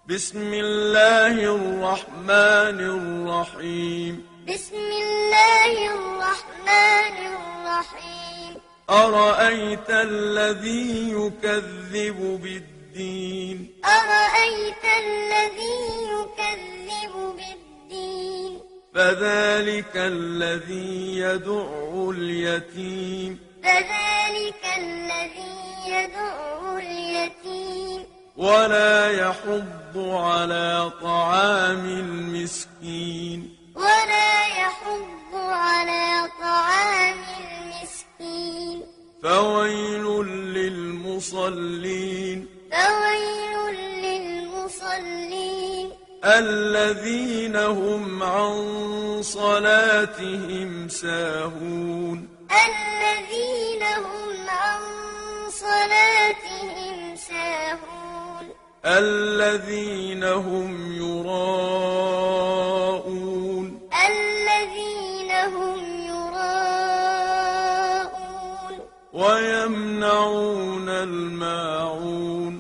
بسم الله الرحمن الرحيم بسم الله الرحمن الرحيم أرأيت الذي يكذب بالدين أرأيت الذي يكذب بالدين فذلك الذي يدع اليتيم فذلك الذي يدع اليتيم ولا يحض على طعام المسكين ولا يحض على طعام المسكين فويل للمصلين فويل للمصلين الذين هم عن صلاتهم ساهون الذين هم عن صلاتهم ساهون الذين هم يراءون الذين هم يراءون ويمنعون الماعون